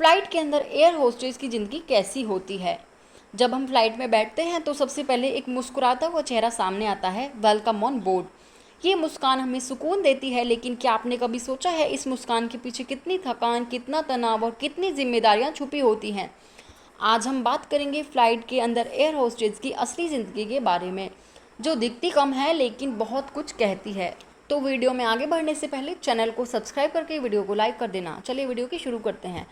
Flight के अंदर air hostess की ज़िंदगी कैसी होती है। जब हम फ्लाइट में बैठते हैं तो सबसे पहले एक मुस्कुराता हुआ चेहरा सामने आता है, वेलकम ऑन बोर्ड। ये मुस्कान हमें सुकून देती है, लेकिन क्या आपने कभी सोचा है इस मुस्कान के पीछे कितनी थकान, कितना तनाव और कितनी जिम्मेदारियां छुपी होती हैं। आज हम बात करेंगे फ़्लाइट के अंदर एयर होस्टेस की असली ज़िंदगी के बारे में, जो दिखती कम है लेकिन बहुत कुछ कहती है। तो वीडियो में आगे बढ़ने से पहले चैनल को सब्सक्राइब करके वीडियो को लाइक कर देना। चलिए वीडियो की शुरू करते हैं।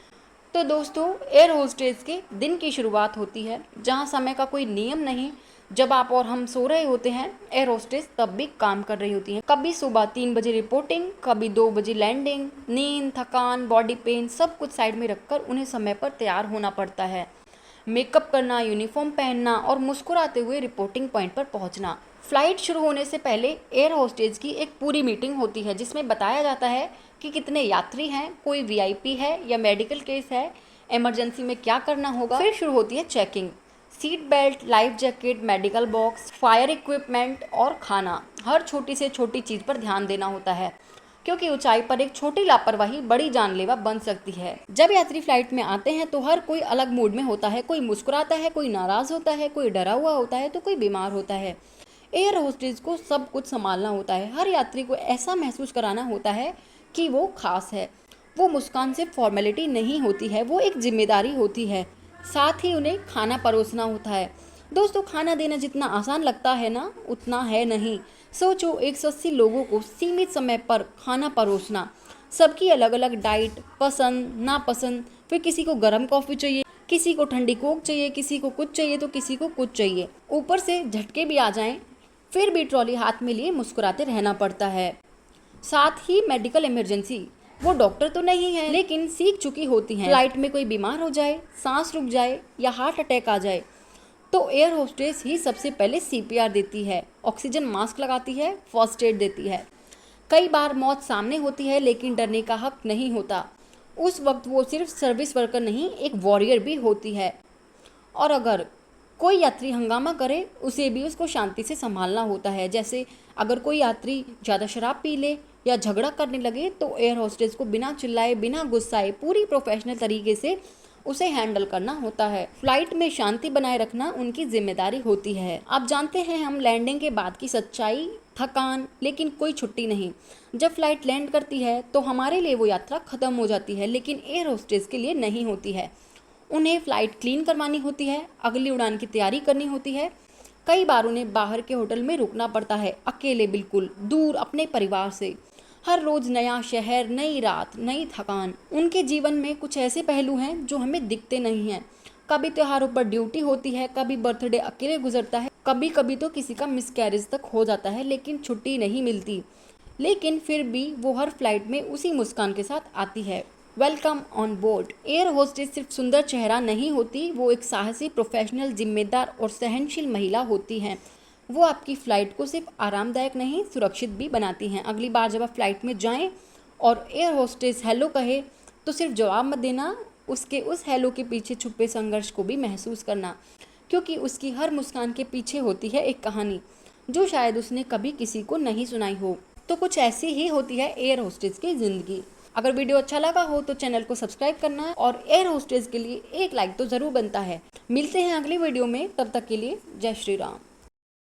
तो दोस्तों, एयर होस्टेस के दिन की शुरुआत होती है जहां समय का कोई नियम नहीं। जब आप और हम सो रहे होते हैं, एयर होस्टेस तब भी काम कर रही होती हैं। कभी सुबह 3 बजे रिपोर्टिंग, कभी 2 बजे लैंडिंग। नींद, थकान, बॉडी पेन सब कुछ साइड में रखकर उन्हें समय पर तैयार होना पड़ता है। मेकअप करना, यूनिफॉर्म पहनना और मुस्कुराते हुए रिपोर्टिंग पॉइंट पर पहुंचना। फ्लाइट शुरू होने से पहले एयर होस्टेज की एक पूरी मीटिंग होती है जिसमें बताया जाता है कि कितने यात्री हैं, कोई वीआईपी है या मेडिकल केस है, इमरजेंसी में क्या करना होगा। फिर शुरू होती है checking, seat belt, life jacket, medical box, fire equipment और खाना। हर छोटी से छोटी चीज़ पर ध्यान देना होता है, क्योंकि ऊंचाई पर एक छोटी लापरवाही बड़ी जानलेवा बन सकती है। जब यात्री फ्लाइट में आते हैं तो हर कोई अलग मूड में होता है। कोई मुस्कुराता है, कोई नाराज़ होता है, कोई डरा हुआ होता है तो कोई बीमार होता है। एयर होस्टेज को सब कुछ संभालना होता है। हर यात्री को ऐसा महसूस कराना होता है कि वो खास है। वो मुस्कान सिर्फ फॉर्मेलिटी नहीं होती है, वो एक जिम्मेदारी होती है। साथ ही उन्हें खाना परोसना होता है। दोस्तों, खाना देना जितना आसान लगता है ना, उतना है नहीं। सोचो, 180 लोगों को सीमित समय पर खाना परोसना, सबकी अलग अलग डाइट, पसंद नापसंद। फिर किसी को गर्म कॉफ़ी चाहिए, किसी को ठंडी कोक चाहिए, किसी को कुछ चाहिए तो किसी को कुछ चाहिए। ऊपर से झटके भी आ जाएं, फिर भी ट्रॉली हाथ में लिए मुस्कुराते रहना पड़ता है। साथ ही मेडिकल इमरजेंसी, वो डॉक्टर तो नहीं है लेकिन सीख चुकी होती हैं। फ्लाइट में कोई बीमार हो जाए, सांस रुक जाए या हार्ट अटैक आ जाए तो एयर होस्टेस ही सबसे पहले सीपीआर देती है, ऑक्सीजन मास्क लगाती है, फर्स्ट एड देती है। कई बार मौत सामने होती है लेकिन डरने का हक नहीं होता। उस वक्त वो सिर्फ सर्विस वर्कर नहीं, एक वॉरियर भी होती है। और अगर कोई यात्री हंगामा करे, उसे भी उसको शांति से संभालना होता है। जैसे अगर कोई यात्री ज़्यादा शराब पी ले या झगड़ा करने लगे तो एयर होस्टेस को बिना चिल्लाए, बिना गुस्साए, पूरी प्रोफेशनल तरीके से उसे हैंडल करना होता है। फ्लाइट में शांति बनाए रखना उनकी जिम्मेदारी होती है। आप जानते हैं हम लैंडिंग के बाद की सच्चाई, थकान, लेकिन कोई छुट्टी नहीं। जब फ्लाइट लैंड करती है तो हमारे लिए वो यात्रा खत्म हो जाती है, लेकिन एयर होस्टेस के लिए नहीं होती है। उन्हें फ़्लाइट क्लीन करवानी होती है, अगली उड़ान की तैयारी करनी होती है। कई बार उन्हें बाहर के होटल में रुकना पड़ता है, अकेले, बिल्कुल दूर अपने परिवार से। हर रोज़ नया शहर, नई रात, नई थकान। उनके जीवन में कुछ ऐसे पहलू हैं जो हमें दिखते नहीं हैं। कभी त्योहारों पर ड्यूटी होती है, कभी बर्थडे अकेले गुजरता है, कभी कभी तो किसी का मिसकैरेज तक हो जाता है, लेकिन छुट्टी नहीं मिलती। लेकिन फिर भी वो हर फ्लाइट में उसी मुस्कान के साथ आती है। Welcome on board. Air hostess सिर्फ सुंदर चेहरा नहीं होती, वो एक साहसी, प्रोफेशनल, जिम्मेदार और सहनशील महिला होती हैं। वो आपकी फ़्लाइट को सिर्फ आरामदायक नहीं, सुरक्षित भी बनाती हैं। अगली बार जब आप फ्लाइट में जाएं और एयर होस्टेस हेलो कहे तो सिर्फ जवाब मत देना, उसके उस हेलो के पीछे छुपे संघर्ष को भी महसूस करना, क्योंकि उसकी हर मुस्कान के पीछे होती है एक कहानी जो शायद उसने कभी किसी को नहीं सुनाई हो। तो कुछ ऐसी ही होती है एयर होस्टेस की ज़िंदगी। अगर वीडियो अच्छा लगा हो तो चैनल को सब्सक्राइब करना है और एयर होस्टेस के लिए एक लाइक तो ज़रूर बनता है। मिलते हैं अगली वीडियो में, तब तक के लिए जय श्री राम।